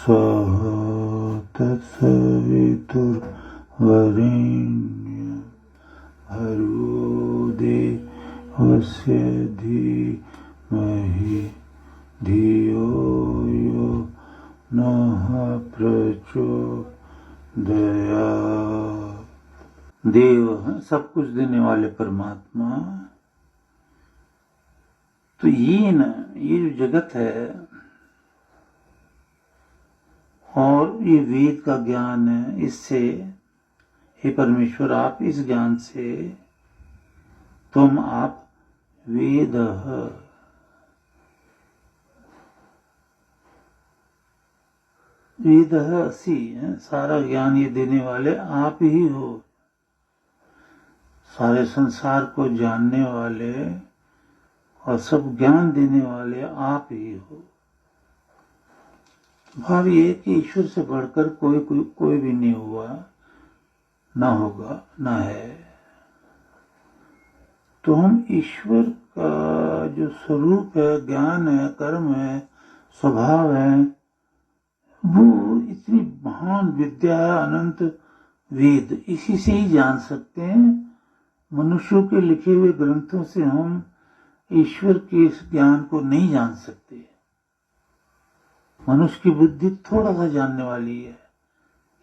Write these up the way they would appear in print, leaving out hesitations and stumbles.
स्वाहा तत्सवितुर्वरेण्यं भर्गो देवस्य धीमहि धियो यो नः प्रचोदयात्। देव सब कुछ देने वाले परमात्मा। तो ये जो जगत है और ये वेद का ज्ञान है, इससे हे परमेश्वर आप इस ज्ञान से तुम आप वेद असि सारा ज्ञान ये देने वाले आप ही हो। सारे संसार को जानने वाले और सब ज्ञान देने वाले आप ही हो। भाव ये कि ईश्वर से बढ़कर कोई भी नहीं हुआ, ना होगा, ना है। तो हम ईश्वर का जो स्वरूप है, ज्ञान है, कर्म है, स्वभाव है, वो इतनी महान विद्या है, अनंत वेद, इसी से ही जान सकते हैं। मनुष्यों के लिखे हुए ग्रंथों से हम ईश्वर के इस ज्ञान को नहीं जान सकते। मनुष्य की बुद्धि थोड़ा सा जानने वाली है,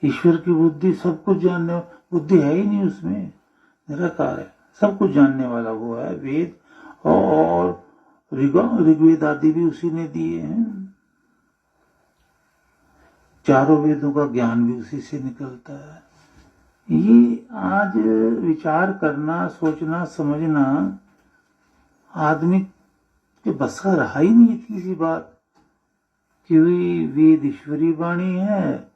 ईश्वर की बुद्धि सब कुछ जानने, बुद्धि है ही नहीं उसमें, निराकार है, सब कुछ जानने वाला वो है। वेद और ऋग्वेद आदि भी उसी ने दिए हैं। चारों वेदों का ज्ञान भी उसी से निकलता है। ये आज विचार करना, सोचना, समझना आदमी के बस का रहा ही नहीं। इतनी सी बात कि वेद ईश्वरी वाणी है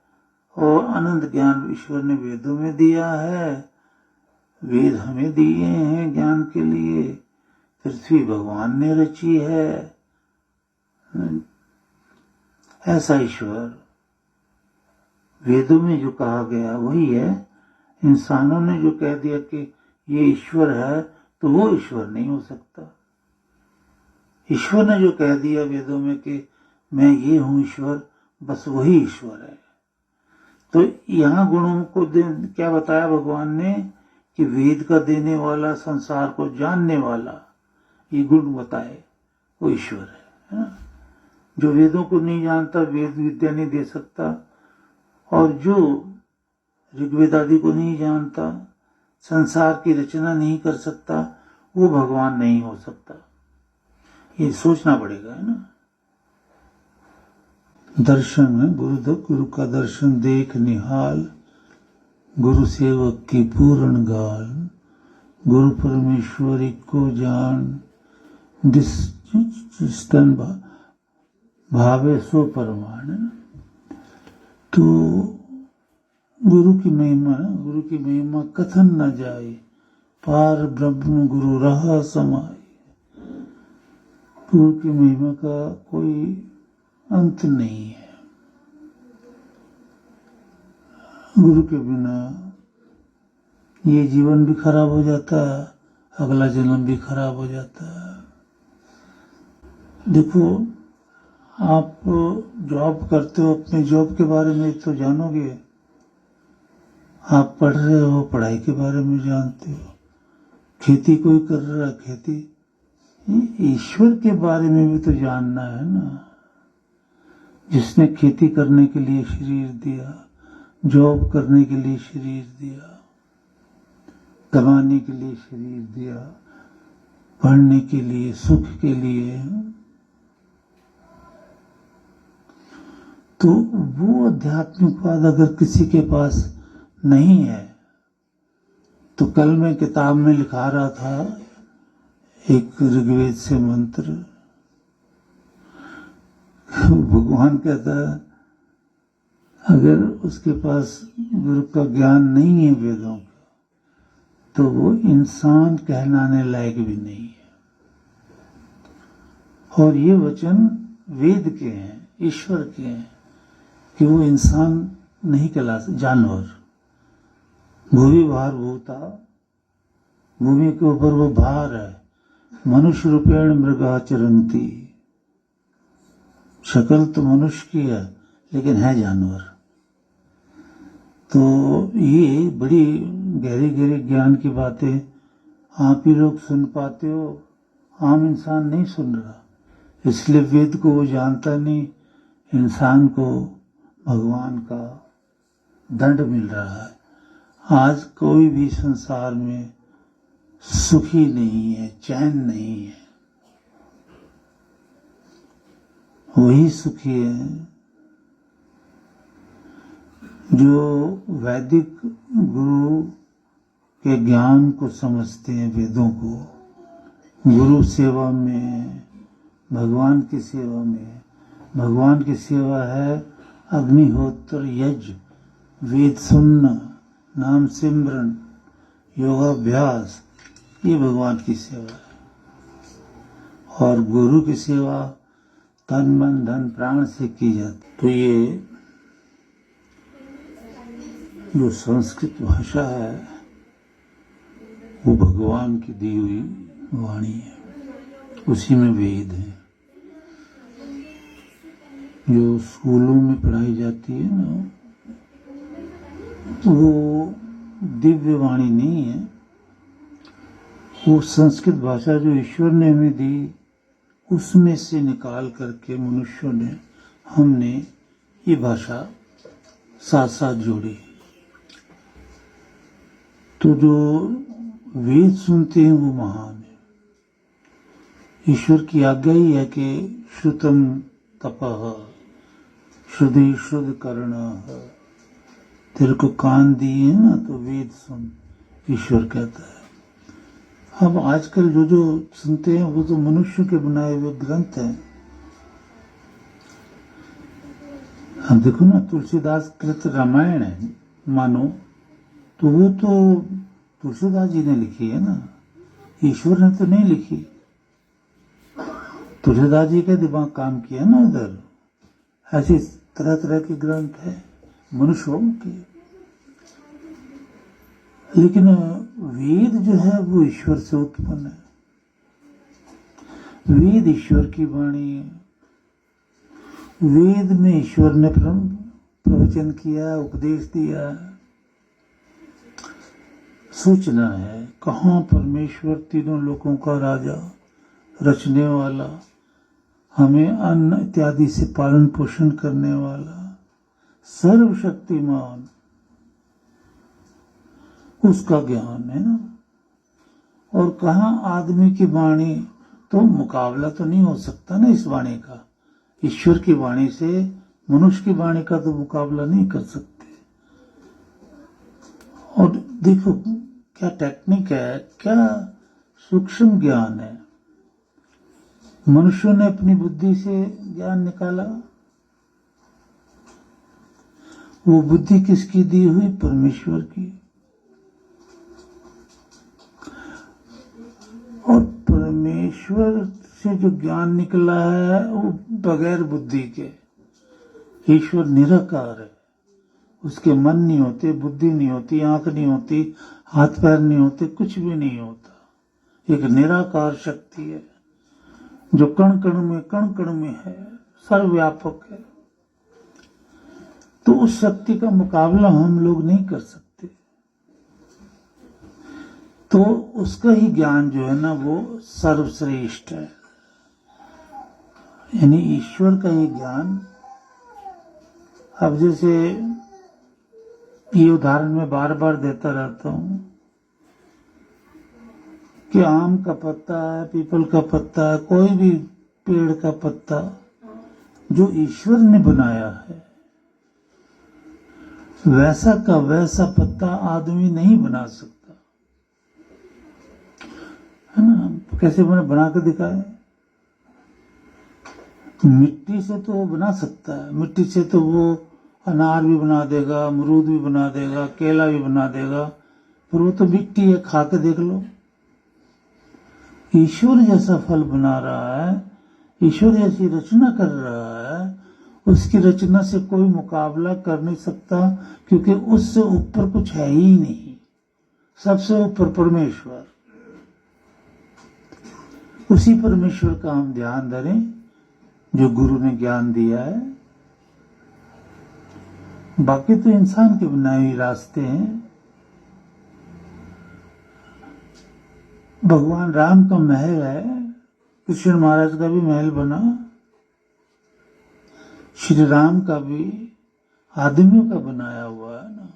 और अनंत ज्ञान ईश्वर ने वेदों में दिया है। वेद हमें दिए हैं ज्ञान के लिए, पृथ्वी भगवान ने रची है। ऐसा ईश्वर वेदों में जो कहा गया वही है। इंसानों ने जो कह दिया कि ये ईश्वर है, तो वो ईश्वर नहीं हो सकता। ईश्वर ने जो कह दिया वेदों में कि मैं ये हूं ईश्वर, बस वही ईश्वर है। तो यहां गुणों को क्या बताया भगवान ने कि वेद का देने वाला, संसार को जानने वाला, ये गुण बताए, वो ईश्वर है ना? जो वेदों को नहीं जानता, वेद विद्या नहीं दे सकता, और जो ऋग्वेद आदि को नहीं जानता, संसार की रचना नहीं कर सकता, वो भगवान नहीं हो सकता। ये सोचना पड़ेगा, है ना? दर्शन है गुरु का दर्शन देख निहाल, गुरु सेवक की पूर्ण गाल, गुरु परमेश्वरी को जान, जिस्तन भावे सो परमाण। तो गुरु की महिमा कथन न जाए, पार ब्रह्म गुरु रहा समाए। गुरु की महिमा का कोई अंत नहीं है। गुरु के बिना ये जीवन भी खराब हो जाता है, अगला जन्म भी खराब हो जाता है। देखो, आप जॉब करते हो, अपने जॉब के बारे में तो जानोगे। आप पढ़ रहे हो, पढ़ाई के बारे में जानते हो। खेती कोई कर रहा है, खेती, ईश्वर के बारे में भी तो जानना है ना। जिसने खेती करने के लिए शरीर दिया, जॉब करने के लिए शरीर दिया, कमाने के लिए शरीर दिया, पढ़ने के लिए, सुख के लिए, तो वो आध्यात्मिकवाद अगर किसी के पास नहीं है, तो कल मैं किताब में लिखा रहा था एक ऋग्वेद से मंत्र, भगवान कहता है अगर उसके पास गुरु का ज्ञान नहीं है वेदों का, तो वो इंसान कहलाने लायक भी नहीं है। और ये वचन वेद के हैं, ईश्वर के हैं, कि वो इंसान नहीं कहला सकता, जानवर। भूमि भार भूता, भूमि के ऊपर वो भार है। मनुष्य रूपेण मृगा चरंती, शक्ल तो मनुष्य की है, लेकिन है जानवर। तो ये बड़ी गहरी गहरी ज्ञान की बातें आप ही लोग सुन पाते हो, आम इंसान नहीं सुन रहा। इसलिए वेद को वो जानता नहीं, इंसान को भगवान का दंड मिल रहा है। आज कोई भी संसार में सुखी नहीं है, चैन नहीं है। वही सुखी है जो वैदिक गुरु के ज्ञान को समझते हैं, वेदों को, गुरु सेवा में, भगवान की सेवा में। भगवान की सेवा है अग्निहोत्र यज्ञ, वेद सुनना, नाम सिमरन, योगाभ्यास, ये भगवान की सेवा है। और गुरु की सेवा तन मन धन प्राण से की जाती। तो ये जो संस्कृत भाषा है वो भगवान की दी हुई वाणी है, उसी में वेद है। जो स्कूलों में पढ़ाई जाती है ना, वो दिव्य वाणी नहीं है। वो संस्कृत भाषा जो ईश्वर ने हमें दी, उसमें से निकाल करके मनुष्यों ने, हमने ये भाषा साथ साथ जोड़ी। तो जो वेद सुनते हैं वो महान है। ईश्वर की आज्ञा ही है कि श्रुतम तपः श्रुति शुद्ध करना। तेरे को कान दिए ना तो वेद सुन, ईश्वर कहता है। अब आजकल जो जो सुनते हैं वो तो मनुष्य के बनाए हुए ग्रंथ हैं। हम देखो ना, तुलसीदास कृत रामायण है मानो, तो वो तो तुलसीदास जी ने लिखी है ना, ईश्वर ने तो नहीं लिखी। तुलसीदास जी का दिमाग काम किया ना उधर। ऐसी तरह तरह के ग्रंथ है मनुष्यों के, लेकिन वेद जो है वो ईश्वर से उत्पन्न है। वेद ईश्वर की वाणी है। वेद में ईश्वर ने प्रवचन किया, उपदेश दिया, सूचना है। कहाँ परमेश्वर तीनों लोकों का राजा, रचने वाला, हमें अन्न इत्यादि से पालन पोषण करने वाला, सर्वशक्तिमान, उसका ज्ञान है ना। और कहाँ आदमी की वाणी, तो मुकाबला तो नहीं हो सकता ना इस वाणी का। ईश्वर की वाणी से मनुष्य की वाणी का तो मुकाबला नहीं कर सकते। और देखो क्या टेक्निक है, क्या सूक्ष्म ज्ञान है। मनुष्यों ने अपनी बुद्धि से ज्ञान निकाला। वो बुद्धि किसकी दी हुई? परमेश्वर की। और परमेश्वर से जो ज्ञान निकला है वो बगैर बुद्धि के। ईश्वर निराकार है, उसके मन नहीं होते, बुद्धि नहीं होती, आंख नहीं होती, हाथ पैर नहीं होते, कुछ भी नहीं होता। एक निराकार शक्ति है जो कण कण में है, सर्वव्यापक है। तो उस शक्ति का मुकाबला हम लोग नहीं कर सकते। तो उसका ही ज्ञान जो है ना वो सर्वश्रेष्ठ है। यानी ईश्वर का ही ज्ञान। अब जैसे ये उदाहरण मैं बार बार देता रहता हूं कि आम का पत्ता है, पीपल का पत्ता है, कोई भी पेड़ का पत्ता जो ईश्वर ने बनाया है, वैसा का वैसा पत्ता आदमी नहीं बना सकता, है ना। कैसे बना के दिखाए? मिट्टी से तो वो बना सकता है, मिट्टी से तो वो अनार भी बना देगा, अमरूद भी बना देगा, केला भी बना देगा, पर वो तो मिट्टी है, खा के देख लो। ईश्वर जैसा फल बना रहा है, ईश्वर जैसी रचना कर रहा है, उसकी रचना से कोई मुकाबला कर नहीं सकता, क्योंकि उससे ऊपर कुछ है ही नहीं। सबसे ऊपर परमेश्वर। उसी परमेश्वर का हम ध्यान धरें जो गुरु ने ज्ञान दिया है। बाकी तो इंसान के बनाए हुए रास्ते हैं। भगवान राम का महल है, कृष्ण महाराज का भी महल बना, श्री राम का भी आदमियों का बनाया हुआ है ना,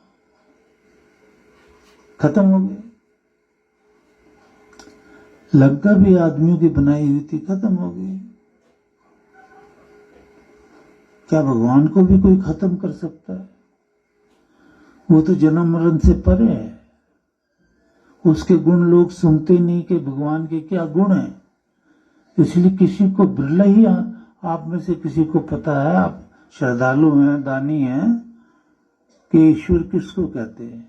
खत्म हो गया। लंका भी आदमियों की बनाई हुई थी, खत्म हो गई। क्या भगवान को भी कोई खत्म कर सकता है? वो तो जन्म मरण से परे है। उसके गुण लोग सुनते नहीं कि भगवान के क्या गुण हैं। इसलिए किसी को बिरला ही आप में से किसी को पता है, आप श्रद्धालु हैं, दानी हैं, कि ईश्वर किसको कहते हैं।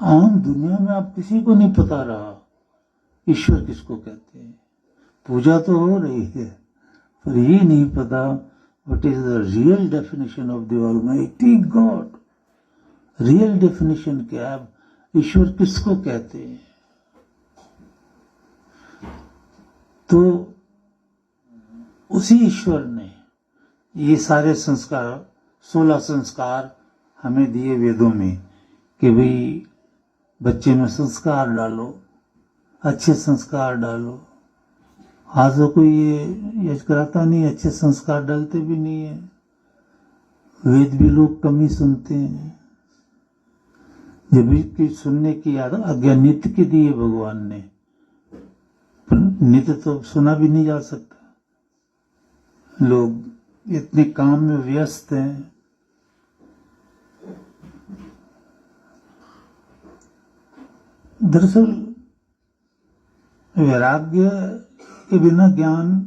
आम दुनिया में आप किसी को नहीं पता रहा ईश्वर किसको कहते हैं। पूजा तो हो रही है, पर ये नहीं पता what is the real definition of the almighty God. Real definition क्या है, ईश्वर किसको कहते हैं। तो उसी ईश्वर ने ये सारे संस्कार, 16 संस्कार हमें दिए वेदों में कि भाई बच्चे में संस्कार डालो, अच्छे संस्कार डालो। आज तो कोई ये यज कराता नहीं, अच्छे संस्कार डालते भी नहीं है। वेद भी लोग कम ही सुनते हैं। जब भी सुनने की आज्ञा नित्य की दी है भगवान ने, नित्य तो सुना भी नहीं जा सकता। लोग इतने काम में व्यस्त हैं। दरअसल वैराग्य के बिना ज्ञान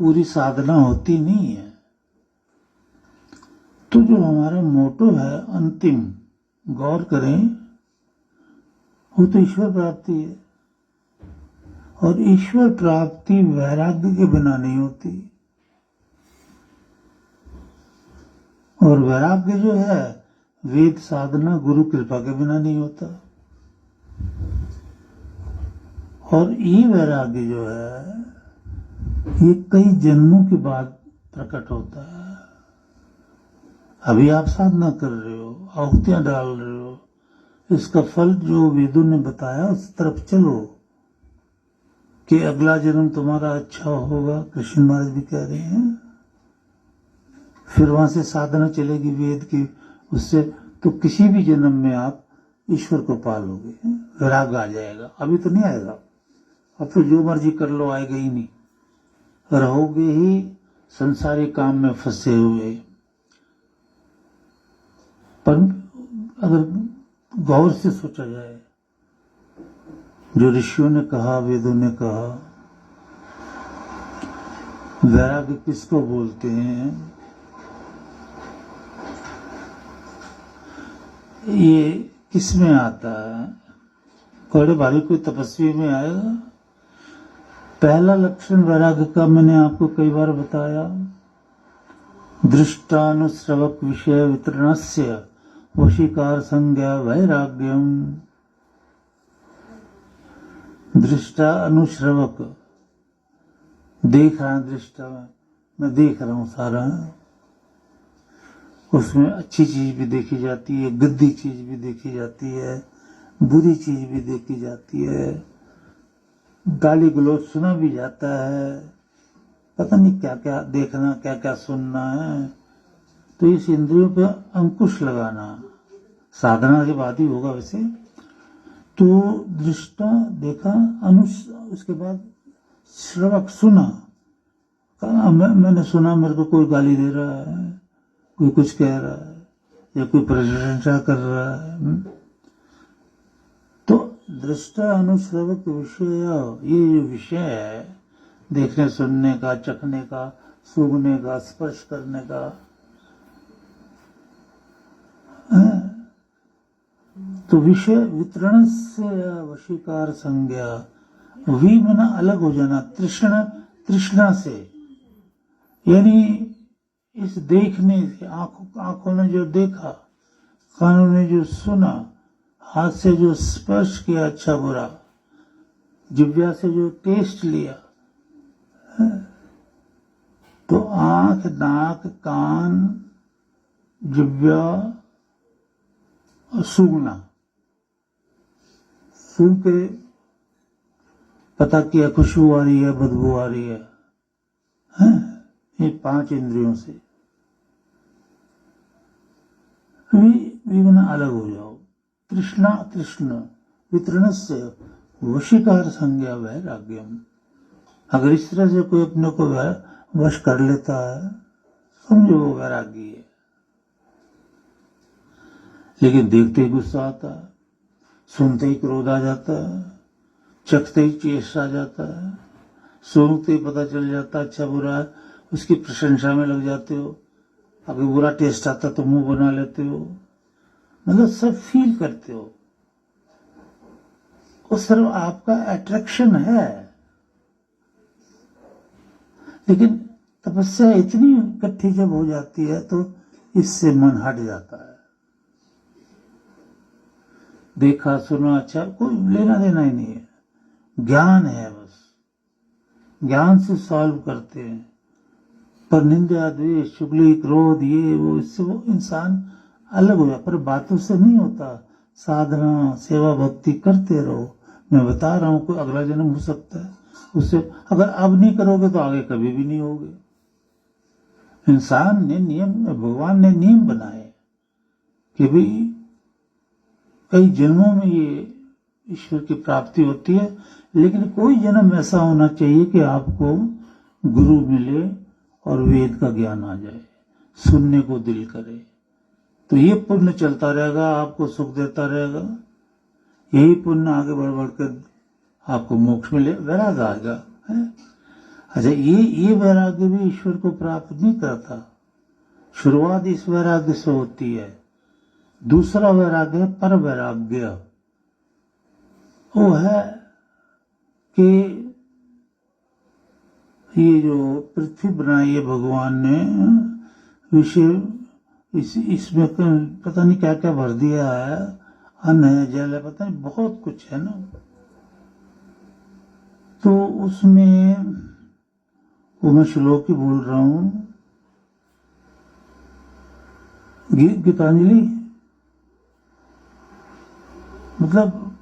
पूरी साधना होती नहीं है। तो जो हमारा मोटो है अंतिम, गौर करें, वो तो ईश्वर प्राप्ति है। और ईश्वर प्राप्ति वैराग्य के बिना नहीं होती। और वैराग्य जो है वेद साधना गुरु कृपा के बिना नहीं होता। और ये वैराग्य जो है ये कई जन्मों के बाद प्रकट होता है। अभी आप साधना कर रहे हो, आहुतियां डाल रहे हो, इसका फल जो वेदों ने बताया उस तरफ चलो कि अगला जन्म तुम्हारा अच्छा होगा। कृष्ण महाराज भी कह रहे हैं। फिर वहां से साधना चलेगी वेद की, उससे तो किसी भी जन्म में आप ईश्वर को पालोगे, वैराग्य आ जाएगा। अभी तो नहीं आएगा, अब तो जो मर्जी कर लो आएगा ही नहीं, रहोगे ही संसारी काम में फंसे हुए। पर अगर गौर से सोचा जाए, जो ऋषियों ने कहा, वेदों ने कहा, वैराग्य किसको बोलते हैं, ये किस में आता है? बड़े भारी कोई तपस्वी में आएगा। पहला लक्षण वैराग्य का मैंने आपको कई बार बताया, दृष्टानुश्रवक विषय वितरणस्य वशीकार संज्ञा वैराग्यम। दृष्टा अनुश्रवक, देख रहा है, दृष्टा मैं देख रहा हूं सारा, उसमें अच्छी चीज भी देखी जाती है, गंदी चीज भी देखी जाती है, बुरी चीज भी देखी जाती है, गाली गलौज सुना भी जाता है, पता नहीं क्या क्या देखना, क्या क्या सुनना है। तो इस इंद्रियों पर अंकुश लगाना साधना के बाद ही होगा वैसे। तो दृष्टा देखा, उसके बाद श्रवक सुना, मैंने सुना मेरे को कोई गाली दे रहा है, कोई कुछ कह रहा है, या कोई प्रशंसा कर रहा है। तो दृष्टा अनुश्रवक विषय, ये जो विषय है देखने सुनने का, चखने का, सूंघने का, स्पर्श करने का, तो विषय वितरण से वशीकार संज्ञा, वी मना अलग हो जाना, तृष्णा से, यानी इस देखने से, आंखों ने जो देखा, कानों ने जो सुना, हाथ से जो स्पर्श किया अच्छा बुरा, जिह्वा से जो टेस्ट लिया, तो आंख, नाक, कान, जिव्या और सूंघना, सूंघ के पता किया खुशबू आ रही है, बदबू आ रही है, ये 5 इंद्रियों से विघ्न अलग हो जाओ। तृष्णा तृष्ण वितरण से वशीकार संज्ञा वैराग्यम। अगर इस तरह से कोई अपने को वश कर लेता है, समझो वो वैरागी है। लेकिन देखते ही गुस्सा आता है, सुनते ही क्रोध आ जाता है, चखते ही चेष्ट आ जाता है, सूंघते ही पता चल जाता है अच्छा बुरा है, उसकी प्रशंसा में लग जाते हो। अगर बुरा टेस्ट आता तो मुंह बना लेते हो, मतलब सब फील करते हो। वो सिर्फ आपका अट्रैक्शन है। लेकिन तपस्या इतनी इकट्ठी जब हो जाती है तो इससे मन हट जाता है। देखा सुना अच्छा, कोई लेना देना ही नहीं है, ज्ञान है बस, ज्ञान से सॉल्व करते हैं। पर निंदा द्वेष चुगली क्रोध ये वो, इससे वो इंसान अलग हो जाए। पर बातों से नहीं होता, साधना सेवा भक्ति करते रहो। मैं बता रहा हूं कोई अगला जन्म हो सकता है उससे, अगर अब नहीं करोगे तो आगे कभी भी नहीं होगे। इंसान ने नियम, भगवान ने नियम बनाए कि भाई कई जन्मों में ये ईश्वर की प्राप्ति होती है, लेकिन कोई जन्म ऐसा होना चाहिए कि आपको गुरु मिले और वेद का ज्ञान आ जाए, सुनने को दिल करे, तो ये पुण्य चलता रहेगा, आपको सुख देता रहेगा। यही पुण्य आगे बढ़ बढ़ कर आपको मोक्ष मिले, वैराग्य आएगा है? अच्छा, ये वैराग्य भी ईश्वर को प्राप्त नहीं करता। शुरुआत इस वैराग्य से होती है। दूसरा वैराग्य है पर वैराग्य। वो है कि ये जो पृथ्वी बनाई है भगवान ने, विषय इसमें पता नहीं क्या क्या भर दिया है, अन्न है, जल है, पता नहीं बहुत कुछ है ना। तो उसमें वो मैं श्लोक ही बोल रहा हूं, गीतांजलि, मतलब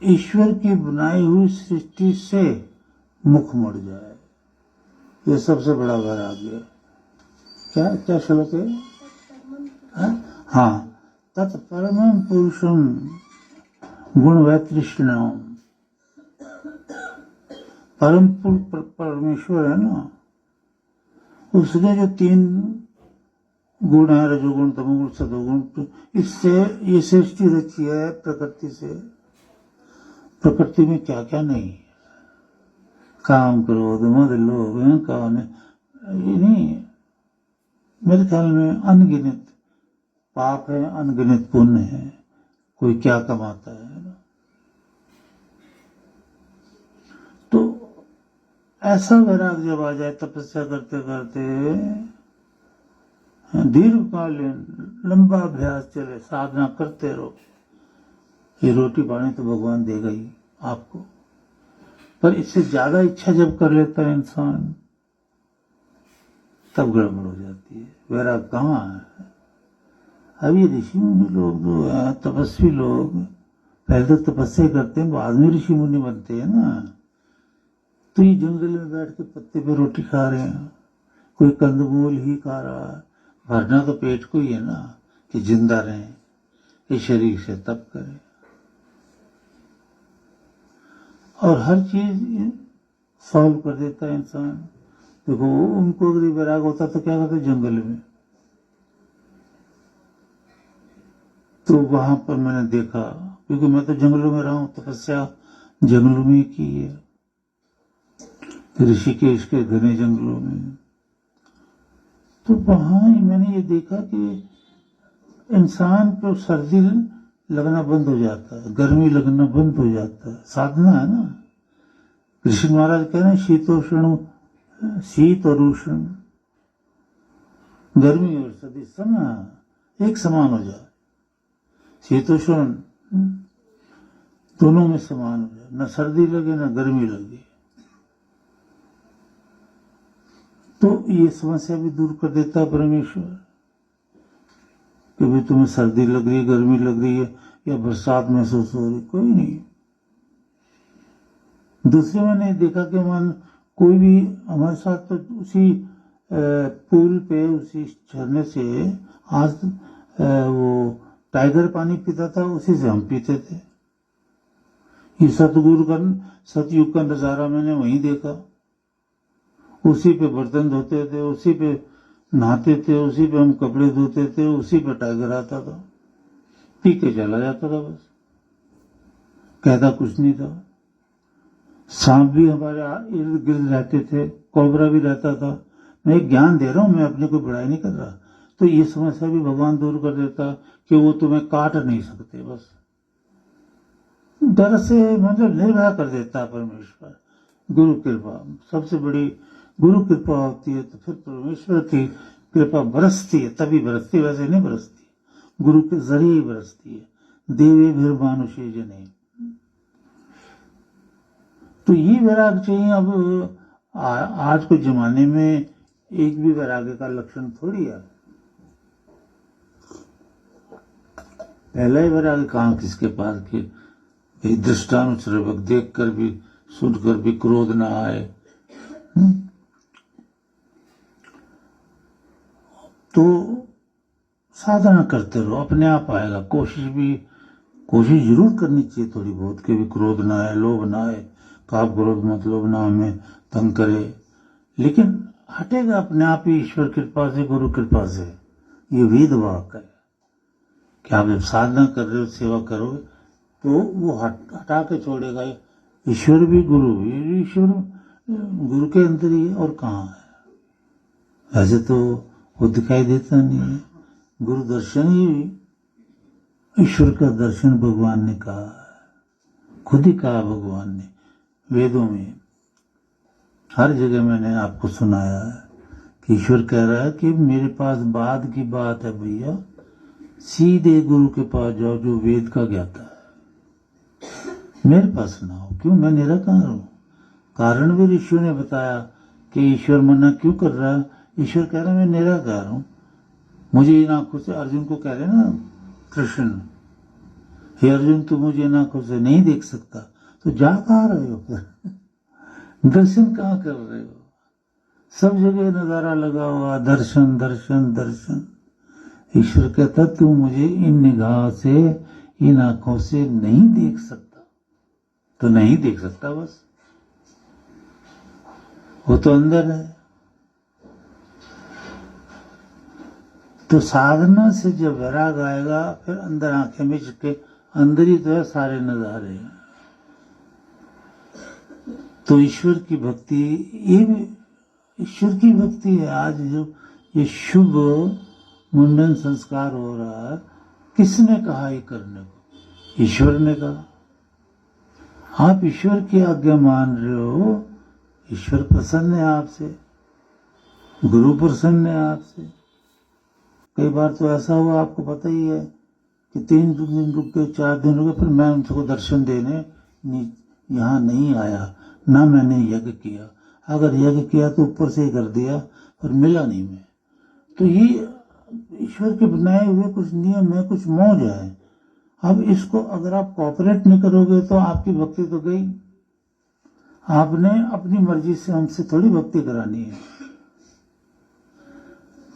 ईश्वर की बनाई हुई सृष्टि से मुख मुड़ जाए, ये सबसे बड़ा वैराग्य है। क्या क्या श्लोक है? हाँ, तत्परमं पुरुषम गुण वैतृष्ण्यम। परम परमेश्वर है ना, उसने जो 3 गुण है, रजोगुण तमोगुण सतोगुण, इससे ये सृष्टि रची है प्रकृति से। प्रकृति में क्या क्या नहीं, काम क्रोध मद लोभ अहंकार, ये नहीं, मेरे ख्याल में अनगिनत पाप है, अनगिनत पुण्य है, कोई क्या कमाता है ना। तो ऐसा वैराग जब आ जाए तपस्या करते करते, दीर्घकालीन लंबा अभ्यास चले, साधना करते रहो, ये रोटी पानी तो भगवान देगा ही आपको। पर इससे ज्यादा इच्छा जब कर लेता है इंसान, तब गड़बड़ हो जाती है। वैराग कहाँ है? अभी ऋषि मुनि लोग जो है, तपस्वी लोग, पहले तो तपस्या करते हैं, बाद में ऋषि मुनि बनते हैं ना। तो ये जंगल में बैठ के पत्ते पे रोटी खा रहे हैं, कोई कंदमूल ही खा रहा है। भरना तो पेट को ही है ना, कि जिंदा रहें, इस शरीर से तप करें। और हर चीज सॉल्व कर देता है इंसान। देखो, उनको अगर वैराग होता तो क्या करते जंगल में। तो वहां पर मैंने देखा, क्योंकि मैं तो जंगलों में रहा हूं, तपस्या जंगलों में की है, ऋषिकेश के घने जंगलों में। तो वहां मैंने ये देखा कि इंसान को सर्दी लगना बंद हो जाता है, गर्मी लगना बंद हो जाता है। साधना है ना। ऋषि महाराज कह रहे हैं शीतोष्ण, शीत और उष्ण, गर्मी और सर्दी समान एक समान हो जाए, शीतोष्ण दोनों में समान हो जाए, न सर्दी लगे न गर्मी लगे। तो ये समस्या भी दूर कर देता है परमेश्वर। कि भाई तुम्हें सर्दी लग रही है, गर्मी लग रही है या बरसात महसूस हो रही, कोई नहीं। दूसरे मैंने देखा कि मन कोई भी हमारे साथ तो उसी पुल पे, उसी झरने से आज वो टाइगर पानी पीता था, उसी से हम पीते थे। ये सतयुग का नजारा मैंने वहीं देखा। उसी पे बर्तन धोते थे, उसी पे नहाते थे, उसी पे हम कपड़े धोते थे, उसी पे टाइगर आता था, पी के चला जाता था, बस कहता कुछ नहीं था। सांप भी हमारे इर्द गिर्द रहते थे, कोबरा भी रहता था। मैं एक ज्ञान दे रहा हूं, मैं अपने को बुराई नहीं कर रहा। तो ये समस्या भी भगवान दूर कर देता कि वो तुम्हें काट नहीं सकते, बस डर से मतलब निर्भय कर देता परमेश्वर। गुरु कृपा सबसे बड़ी गुरु कृपा होती है, तो फिर परमेश्वर की कृपा बरसती है, तभी बरसती, वैसे नहीं बरसती, गुरु के जरिए ही बरसती है। देवे भीर मानुषे जने। तो ये वैराग चाहिए। अब आज के जमाने में एक भी वैराग्य का लक्षण थोड़ी है। पहला ही वैराग्य कहाँ किसके पास कि दृष्टानुश्रवक देख कर भी, सुनकर भी क्रोध ना आए। तो साधना करते रहो, अपने आप आएगा। कोशिश जरूर करनी चाहिए थोड़ी बहुत कि भी क्रोध ना आए, लोभ ना आए, पाप क्रोध मतलब ना हमें तंग करे, लेकिन हटेगा अपने आप ही ईश्वर कृपा से, गुरु कृपा से। ये वेद वाक्य है कि आप जब साधना कर रहे हो, सेवा करोगे, तो वो हटा के छोड़ेगा। ईश्वर भी गुरु भी, ईश्वर गुरु के अंदर ही है, और कहाँ है? वैसे तो वो दिखाई देता नहीं है। गुरु दर्शन ही, ईश्वर का दर्शन भगवान ने कहा है, खुद ही कहा भगवान ने वेदों में। हर जगह मैंने आपको सुनाया है कि ईश्वर कह रहा है कि मेरे पास बाद की बात है भैया, सीधे गुरु के पास जाओ जो वेद का ज्ञाता है, मेरे पास ना हो। क्यों? मैं निराकार हूं। कारण भी ऋषियों ने बताया कि ईश्वर मना क्यों कर रहा है। ईश्वर कह रहा है मैं निराकार हूं, मुझे इन आंखों से, अर्जुन को कह रहे ना कृष्ण, हे अर्जुन तू मुझे इन आंखों से नहीं देख सकता, तो जा कहाँ रहे हो फिर? दर्शन कहाँ कर रहे हो? सब जगह नजारा लगा हुआ, दर्शन दर्शन दर्शन। ईश्वर कहता तू मुझे इन निगाह से, इन आंखों से नहीं देख सकता, तो नहीं देख सकता, बस वो तो अंदर है। तो साधना से जब वैराग आएगा, फिर अंदर आंखें मिच के, अंदर ही तो है सारे नजारे। तो ईश्वर की भक्ति, ये ईश्वर की भक्ति है। आज जो ये शुभ मुंडन संस्कार हो रहा है, किसने कहा ये करने को? ईश्वर ने कहा। आप ईश्वर की आज्ञा मान रहे हो, ईश्वर प्रसन्न है आपसे, गुरु प्रसन्न है आपसे। कई बार तो ऐसा हुआ, आपको पता ही है कि 3 दिन रुक के, 4 दिन रुके, फिर मैं उनको दर्शन देने यहाँ नहीं आया, ना मैंने यज्ञ किया। अगर यज्ञ किया तो ऊपर से ही कर दिया, पर मिला नहीं मैं। तो ये ईश्वर के बनाए हुए कुछ नियम है, कुछ मौज है। अब इसको अगर आप कॉपरेट नहीं करोगे तो आपकी भक्ति तो गई। आपने अपनी मर्जी से हमसे थोड़ी भक्ति करानी है।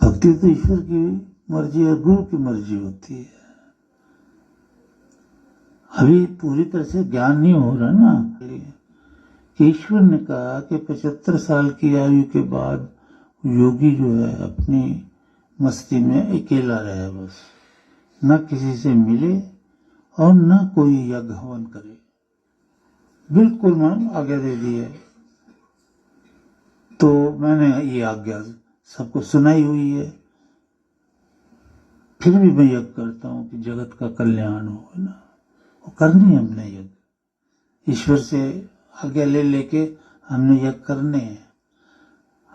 भक्ति तो ईश्वर की मर्जी और गुरु की मर्जी होती है। अभी पूरी तरह से ज्ञान नहीं हो रहा ना। ईश्वर ने कहा कि 75 साल की आयु के बाद योगी जो है अपनी मस्ती में अकेला रहे, बस न किसी से मिले और न कोई यज्ञ हवन करे। बिल्कुल मन आज्ञा दे दी है। तो मैंने ये आज्ञा सबको सुनाई हुई है, फिर भी मैं यज्ञ करता हूं कि जगत का कल्याण हो ना। वो करनी है हमने यज्ञ, ईश्वर से आज्ञा ले लेके हमने यज्ञ करने हैं।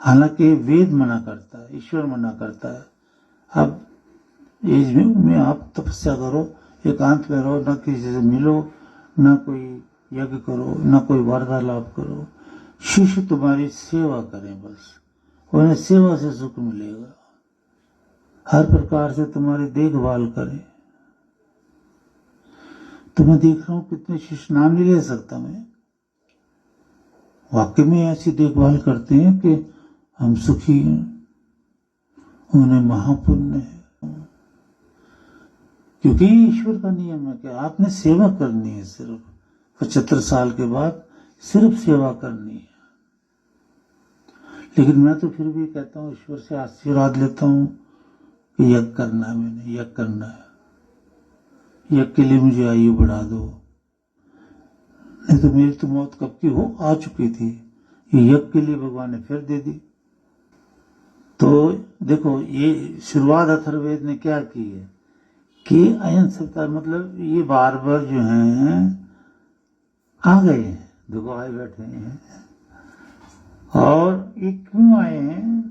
हालांकि वेद मना करता है, ईश्वर मना करता है। अब एज में आप तपस्या करो, एकांत में रहो, न किसी से मिलो, न कोई यज्ञ करो, न कोई वार्तालाप करो। शिष्य तुम्हारी सेवा करें, बस उन्हें सेवा से सुख मिलेगा। हर प्रकार से तुम्हारी देखभाल करे। तो मैं देख रहा हूं कितने शिष्य, नाम नहीं ले सकता मैं, वाकई में ऐसी देखभाल करते हैं कि हम सुखी हैं, उन्हें महापुण्य है। क्योंकि ईश्वर का नियम है कि आपने सेवा करनी है, सिर्फ 75 साल के बाद सिर्फ सेवा करनी है। लेकिन मैं तो फिर भी कहता हूँ, ईश्वर से आशीर्वाद लेता हूँ कि यज्ञ करना है, मैंने यज्ञ करना है, यज्ञ के लिए मुझे आयु बढ़ा दो, नहीं तो मेरी तो मौत कब की आ चुकी थी। ये यज्ञ के लिए भगवान ने फिर दे दी। तो देखो, ये शुरुआत अथर्ववेद ने क्या की है कि अहिंसकता, मतलब ये बार बार जो हैं आ गए हैं, देखो आए बैठे हैं। और ये क्यों आए हैं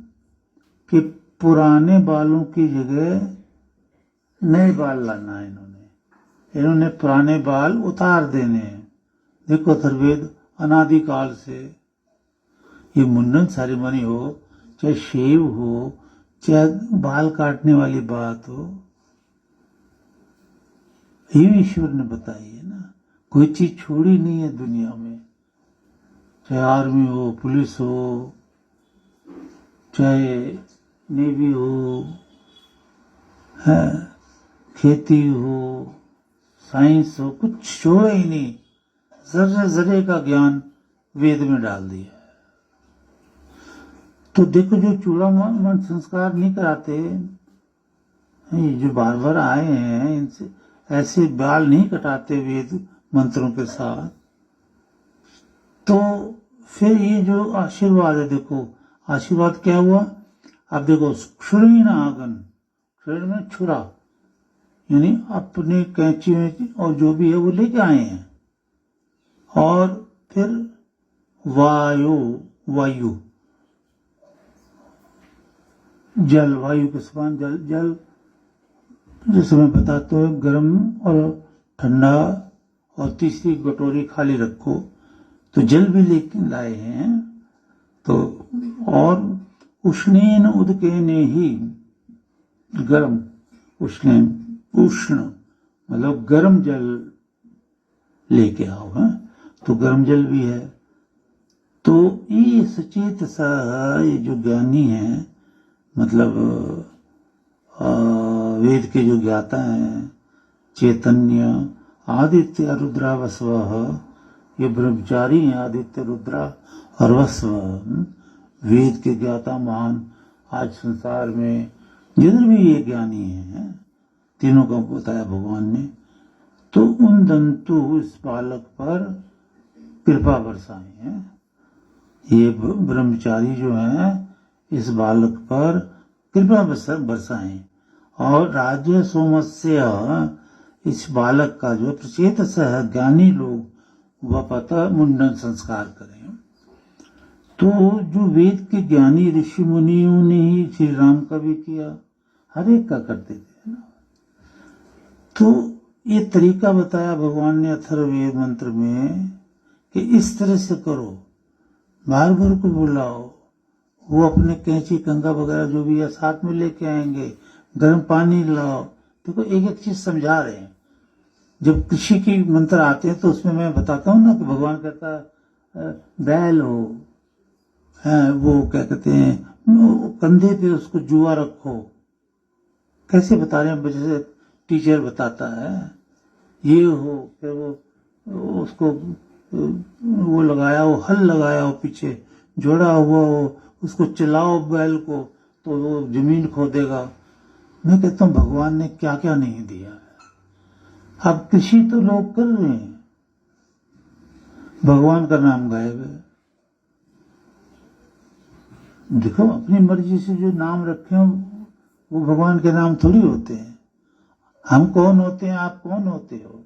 कि पुराने बालों की जगह नए बाल लाना है। इन्होंने पुराने बाल उतार देने हैं। देखो अथर्ववेद अनादिकाल से, ये मुंडन सेरेमनी हो, चाहे शेव हो, चाहे बाल काटने वाली बात हो, ये ईश्वर ने बताई है ना। कोई चीज छोड़ी नहीं है दुनिया में, चाहे आर्मी हो, पुलिस हो, चाहे नेवी हो, है खेती हो, साइंस हो, कुछ छोड़ा ही नहीं। जर्रे जर्रे का ज्ञान वेद में डाल दिया। तो देखो, जो चूड़ामणि संस्कार नहीं कराते, ये जो बार बार आए हैं, इनसे ऐसे बाल नहीं कटाते वेद मंत्रों के साथ, तो फिर ये जो आशीर्वाद है, देखो आशीर्वाद क्या हुआ। अब देखो, क्षुरीण आगन, क्षुरीण में छुरा, यानी अपने कैंची में और जो भी है वो लेके आए हैं। और फिर वायु जल, वायु के समान जल, जल जैसे मैं बताता हूँ, गर्म और ठंडा, और तीसरी कटोरी खाली रखो, तो जल भी लेके लाए हैं। तो और उष्णेन उदकेने ही, गर्म, उष्ण मतलब गर्म जल लेके आओ है, तो गर्म जल भी है। तो ये सचेत सा, ये जो ज्ञानी है, मतलब वेद के जो ज्ञाता हैं, चैतन्य आदित्य रुद्रा वस्व, ये ब्रह्मचारी हैं, आदित्य रुद्रा और वस्व, वेद के ज्ञाता महान आज संसार में जिधर भी ये ज्ञानी हैं, तीनों को बताया भगवान ने। तो उन दंतु इस बालक पर कृपा बरसाए हैं, ये ब्रह्मचारी जो हैं इस बालक पर कृपा बरसाए। और राज्य सोमस्य, इस बालक का जो प्रचेत सह ज्ञानी लोग वह पता मुंडन संस्कार करें। तो जो वेद के ज्ञानी ऋषि मुनियों ने ही श्री राम का भी किया, हर एक का करते थे ना। तो ये तरीका बताया भगवान ने अथर्ववेद मंत्र में कि इस तरह से करो, बार बार को बुलाओ, वो अपने कैंची कंघा वगैरह जो भी है साथ में लेके आएंगे, गर्म पानी लाओ। देखो एक एक चीज समझा रहे हैं। जब कृषि की मंत्र आते हैं तो उसमें मैं बताता हूँ ना कि भगवान कहता बैल हो, वो क्या कहते हैं, कंधे पे उसको जुआ रखो, कैसे बता रहे हैं, जैसे टीचर बताता है। ये हो, फिर वो उसको वो लगाया हो, हल लगाया हो, पीछे जोड़ा हुआ हो, उसको चलाओ बैल को तो वो जमीन खोदेगा। मैं कहता हूँ भगवान ने क्या क्या नहीं दिया है। अब कृषि तो लोग कर रहे हैं, भगवान का नाम गायब है। देखो अपनी मर्जी से जो नाम रखे हो वो भगवान के नाम थोड़ी होते हैं। हम कौन होते हैं, आप कौन होते हो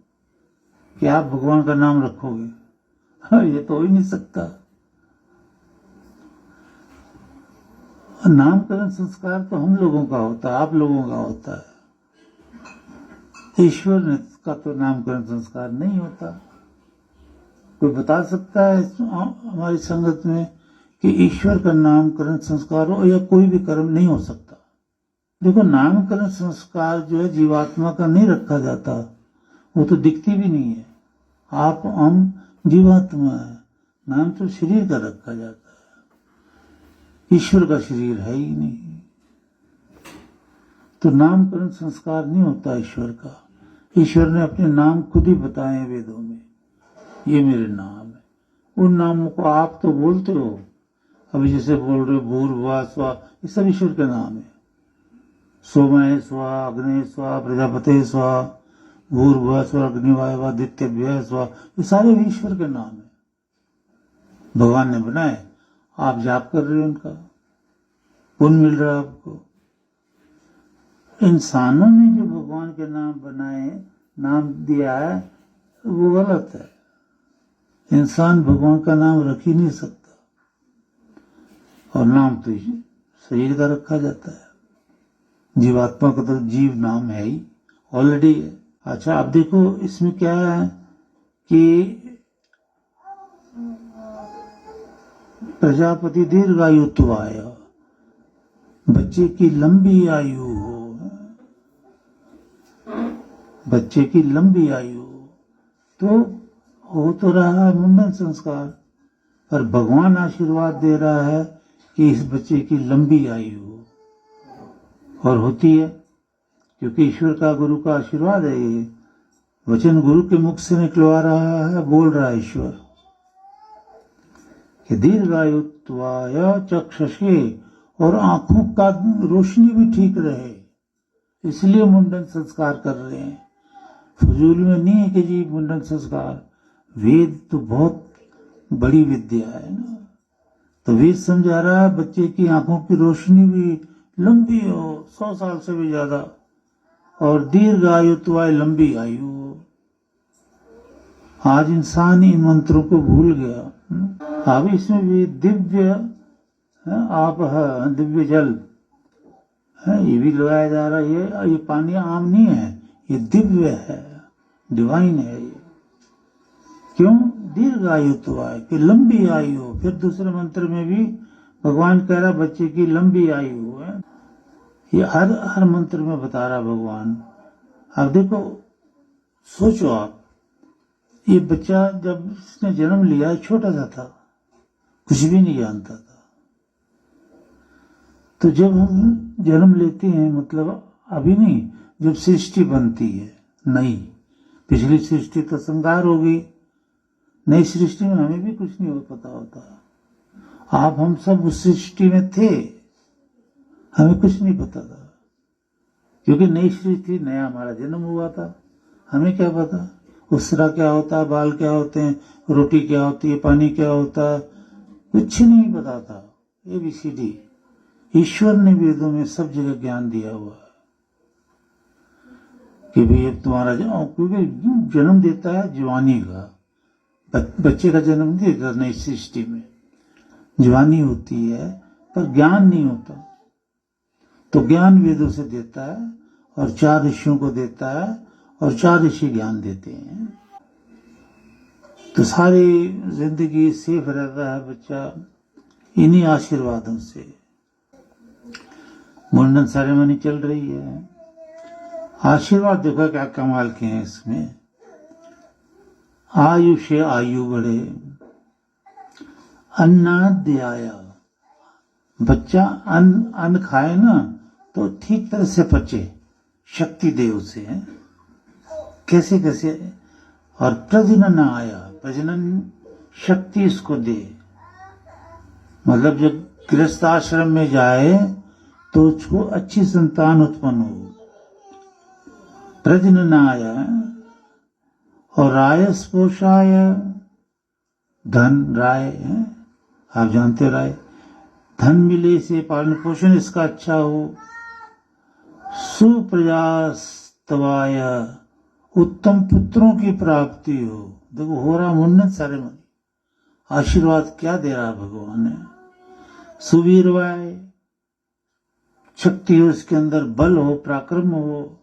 कि आप भगवान का नाम रखोगे? ये तो हो ही नहीं सकता। नामकरण संस्कार तो हम लोगों का होता है, आप लोगों का होता है। ईश्वर का तो नामकरण संस्कार नहीं होता। कोई बता सकता है हमारी संगत में कि ईश्वर का नामकरण संस्कार हो या कोई भी कर्म नहीं हो सकता? देखो, नामकरण संस्कार जो है जीवात्मा का नहीं रखा जाता, वो तो दिखती भी नहीं है। आप हम जीवात्मा है, नाम तो शरीर का रखा जाता है, ईश्वर का शरीर है ही नहीं। तो नामकरण संस्कार नहीं होता ईश्वर का। ईश्वर ने अपने नाम खुद ही बताए वेदों में, ये मेरे नाम है। उन नामों को आप तो बोलते हो, अभी जैसे बोल रहे हो भूर्भुवः स्वः, ये सब ईश्वर के नाम है। सोमय स्वः, अग्नि स्वः, प्रजापते स्वः, भूर्भुवः स्वः, अग्निवायुवादित्यभ्यः स्वः, ये सारे ईश्वर के नाम है, भगवान ने बनाए। आप जाप कर रहे हो, उनका पुण्य मिल रहा है आपको। इंसानों ने जो भगवान के नाम बनाए, नाम दिया है, वो गलत है। इंसान भगवान का नाम रख ही नहीं सकता, और नाम तो शरीर का रखा जाता है। जीवात्मा का तो जीव नाम है ही, ऑलरेडी है। अच्छा, अब देखो इसमें क्या है कि प्रजापति दीर्घायुत्वाय, बच्चे की लंबी आयु हो, बच्चे की लंबी आयु तो हो तो रहा है मुंडन संस्कार, पर भगवान आशीर्वाद दे रहा है कि इस बच्चे की लंबी आयु हो, और होती है, क्योंकि ईश्वर का, गुरु का आशीर्वाद है। ये वचन गुरु के मुख से निकलवा रहा है, बोल रहा है ईश्वर कि दीर्घायुत्वाय चक्षुषे, और आंखों का रोशनी भी ठीक रहे, इसलिए मुंडन संस्कार कर रहे हैं। फजूल में नहीं है कि जी मुंडन संस्कार, वेद तो बहुत बड़ी विद्या है ना। तो वेद समझा रहा है बच्चे की आंखों की रोशनी भी लंबी हो, 100 साल से भी ज्यादा, और दीर्घ आयुत्वाय, लंबी आयु हो। आज इंसान इन मंत्रों को भूल गया। अब इसमें भी दिव्य आप है, दिव्य जल है, ये भी लगाया जा रहा है। ये पानी आम नहीं है, ये दिव्य है, डिवाइन है ये। क्यों? दीर्घ आयुत्वाय, कि लंबी आयु हो। फिर दूसरे मंत्र में भी भगवान कह रहा बच्चे की लंबी आयु है। ये हर मंत्र में बता रहा भगवान। अब देखो, सोचो आप, ये बच्चा जब इसने जन्म लिया, छोटा सा था, कुछ भी नहीं जानता था। तो जब हम जन्म लेते हैं, मतलब अभी नहीं, जब सृष्टि बनती है नई, पिछली सृष्टि तो संगार हो गई, नई सृष्टि में हमें भी कुछ नहीं पता होता। आप हम सब उस सृष्टि में थे, हमें कुछ नहीं पता था, क्योंकि नई सृष्टि, नया हमारा जन्म हुआ था। हमें क्या पता उसरा क्या होता है, बाल क्या होते हैं, रोटी क्या होती है, पानी क्या होता है, कुछ नहीं पता था। ABCD ईश्वर ने वेदों में सब जगह ज्ञान दिया हुआ है कि भाई अब तुम्हारा क्योंकि जन्म देता है जवानी का, बच्चे का जन्म नहीं देता नई सृष्टि में, जवानी होती है, पर ज्ञान नहीं होता। तो ज्ञान वेदों से देता है, और 4 ऋषियों को देता है, और 4 ऋषि ज्ञान देते हैं। तो सारी जिंदगी सेफ रहता है बच्चा इन्हीं आशीर्वादों से। मुंडन सेरेमनी चल रही है, आशीर्वाद देखो क्या कमाल के हैं इसमें। आयु से आयु बढ़े, अन्नाद्याय, बच्चा अन्न खाए ना तो ठीक तरह से पचे, शक्ति दे उसे, कैसे कैसे, और प्रजनन आया, प्रजनन शक्ति इसको दे। मतलब जब गृहस्थ आश्रम में जाए तो उसको अच्छी संतान उत्पन्न हो। प्रजनन आया, और राय स्पोषाय, धन राय है, आप जानते राय, धन मिले से पालन पोषण इसका अच्छा हो। सुप्रजास्तवाय, उत्तम पुत्रों की प्राप्ति हो। देखो हो रहा मुंडन सेरेमनी, आशीर्वाद क्या दे रहा भगवान ने। सुवीरवाय, शक्ति हो, इसके अंदर बल हो, पराक्रम हो।